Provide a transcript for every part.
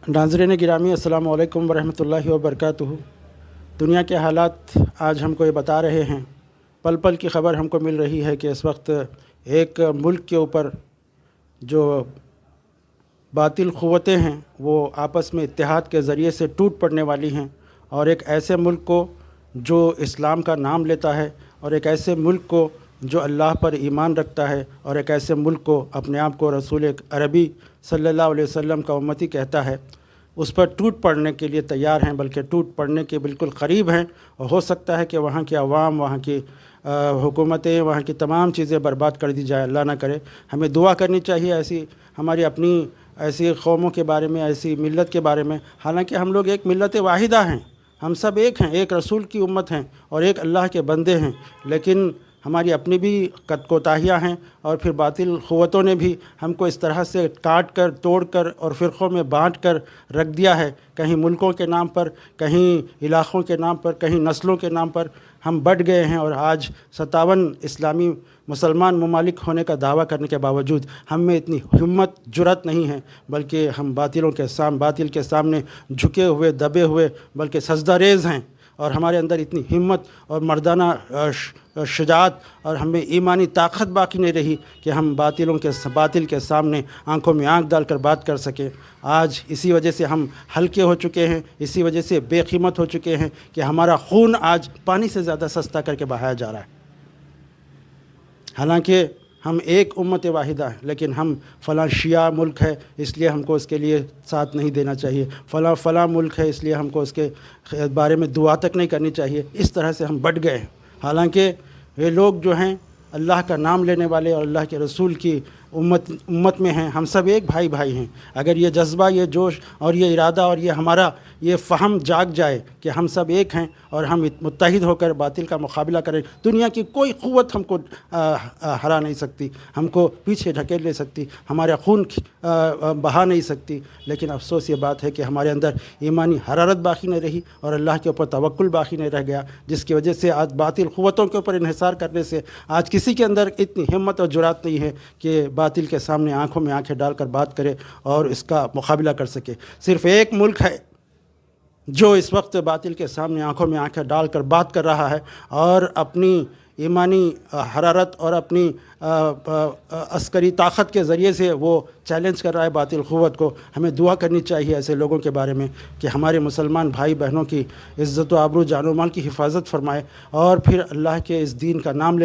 नाज़रीन गिरामी अस्सलामु अलैकुम वरहमतुल्लाहि वबरकातुहू। दुनिया के हालात आज हमको ये बता रहे हैं, पल पल की ख़बर हमको मिल रही है कि इस वक्त एक मुल्क के ऊपर जो बातिल क़ुव्वतें हैं वो आपस में इत्तेहाद के ज़रिए से टूट पड़ने वाली हैं, और एक ऐसे मुल्क को जो इस्लाम का नाम लेता है, और एक ऐसे मुल्क को जो अल्लाह पर ईमान रखता है, और एक ऐसे मुल्क को अपने आप को रसूल अरबी सल्लल्लाहु अलैहि वसल्लम का उम्मती कहता है, उस पर टूट पड़ने के लिए तैयार हैं, बल्कि टूट पड़ने के बिल्कुल क़रीब हैं। और हो सकता है कि वहाँ की अवाम, वहाँ की हुकूमतें, वहाँ की तमाम चीज़ें बर्बाद कर दी जाए। अल्लाह ना करे। हमें दुआ करनी चाहिए ऐसी हमारी अपनी ऐसी कौमों के बारे में, ऐसी मिल्लत के बारे में। हालांकि हम लोग एक मिल्लत वाहिदा हैं, हम सब एक हैं, एक रसूल की उम्मत हैं और एक अल्लाह के बंदे हैं, लेकिन हमारी अपनी भी कोताहियाँ हैं, और फिर बातिल क़ुव्वतों ने भी हमको इस तरह से काट कर, तोड़ कर और फ़िरक़ों में बांट कर रख दिया है। कहीं मुल्कों के नाम पर, कहीं इलाक़ों के नाम पर, कहीं नस्लों के नाम पर हम बट गए हैं, और आज 57 इस्लामी मुसलमान ममालिक होने का दावा करने के बावजूद हम में इतनी हिम्मत, जुरत नहीं है, बल्कि हम बातिल के सामने झुके हुए, दबे हुए, बल्कि सजदा रेज़ हैं। और हमारे अंदर इतनी हिम्मत और मर्दाना शुजाअत और हमें ईमानी ताकत बाकी नहीं रही कि हम बातिल के सामने आंखों में आंख डालकर बात कर सकें। आज इसी वजह से हम हल्के हो चुके हैं, इसी वजह से बेकीमत हो चुके हैं कि हमारा खून आज पानी से ज़्यादा सस्ता करके बहाया जा रहा है। हालांकि हम एक उम्मत वाहिदा है, लेकिन हम फ़लाँ शिया मुल्क है इसलिए हमको उसके लिए साथ नहीं देना चाहिए, फ़लाँ मुल्क है इसलिए हमको उसके बारे में दुआ तक नहीं करनी चाहिए। इस तरह से हम बट गए हैं। हालांकि ये लोग जो हैं अल्लाह का नाम लेने वाले और अल्लाह के रसूल की उम्मत में हैं, हम सब एक भाई हैं। अगर ये जज्बा, ये जोश और ये इरादा और ये हमारा ये फ़हम जाग जाए कि हम सब एक हैं और हम मुत्तहिद होकर बातिल का मुकाबला करें, दुनिया की कोई क़ुव्वत हमको हरा नहीं सकती, हमको पीछे ढकेल नहीं सकती, हमारा खून बहा नहीं सकती। लेकिन अफसोस ये बात है कि हमारे अंदर ईमानी हरारत बाकी नहीं रही और अल्लाह के ऊपर तवक्कुल बाकी नहीं रह गया, जिसकी वजह से आज बातिल क़ुव्वतों के ऊपर इन्हिसार करने से आज किसी के अंदर इतनी हिम्मत और जुरात नहीं है कि बातिल के सामने आंखों में आंखें डालकर बात करे और इसका मुकाबला कर सके। सिर्फ़ एक मुल्क है जो इस वक्त बातिल के सामने आंखों में आंखें डालकर बात कर रहा है और अपनी ईमानी हरारत और अपनी अस्करी ताकत के ज़रिए से वो चैलेंज कर रहा है बातिल क़ुव्वत को। हमें दुआ करनी चाहिए ऐसे लोगों के बारे में कि हमारे मुसलमान भाई बहनों की इज़्ज़त व आबरू, जान व माल की हिफाजत फरमाए, और फिर अल्लाह के इस दीन का नाम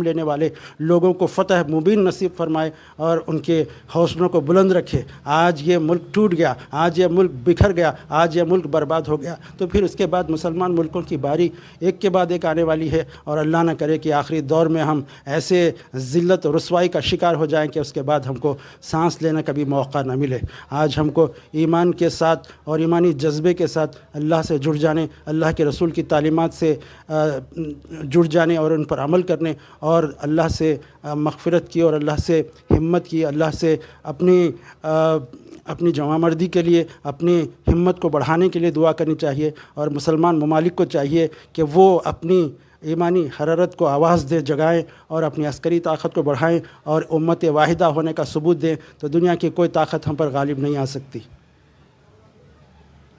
लेने वाले लोगों को फ़तह मुबीन नसीब फरमाए और उनके हौसलों को बुलंद रखे। आज ये मुल्क टूट गया, आज ये मुल्क बिखर गया, आज ये मुल्क बर्बाद हो गया, तो फिर उसके बाद मुसलमान मुल्कों की बारी एक के बाद एक आने वाली है। और अल्लाह न करे कि आखिरी दौर में हम ऐसे ज़िल्लत और रुसवाई का शिकार हो जाएं कि उसके बाद हमको सांस लेने का भी मौका न मिले। आज हमको ईमान के साथ और ईमानी जज्बे के साथ अल्लाह से जुड़ जाने, अल्लाह के रसूल की तालीमात से जुड़ जाने और उन पर अमल करने और अल्लाह से मग़फ़िरत की और अल्लाह से हिम्मत की, अल्लाह से अपनी जवामर्दी के लिए, अपनी हिम्मत को बढ़ाने के लिए दुआ करनी चाहिए। और मुसलमान ममालिक को चाहिए कि वो अपनी ईमानी हरारत को आवाज़ दे, जगाएं और अपनी अस्करी ताकत को बढ़ाएं और उम्मत वाहिदा होने का सबूत दें, तो दुनिया की कोई ताकत हम पर गालिब नहीं आ सकती।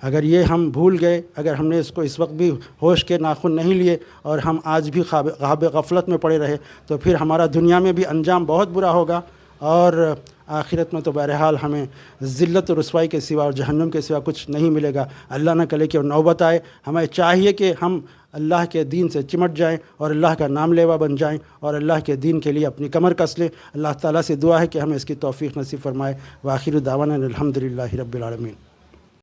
अगर ये हम भूल गए, अगर हमने इसको इस वक्त भी होश के नाखून नहीं लिए और हम आज भी ख्वाब गफलत में पड़े रहे, तो फिर हमारा दुनिया में भी अंजाम बहुत बुरा होगा और आखिरत में तो बहरहाल हमें ज़िल्लत और रुसवाई के सिवा और जहन्नुम के सिवा कुछ नहीं मिलेगा। अल्लाह न करे कि नौबत आए। हमें चाहिए कि हम अल्लाह के दीन से चिमट जाएं और अल्लाह का नाम लेवा बन जाएं और अल्लाह के दीन के लिए अपनी कमर कस लें। अल्लाह ताला से दुआ है कि हमें इसकी तौफ़ीक़ नसीब फरमाए। व आखिर दावाना अल्हम्दुलिल्लाहि रब्बिल आलमीन।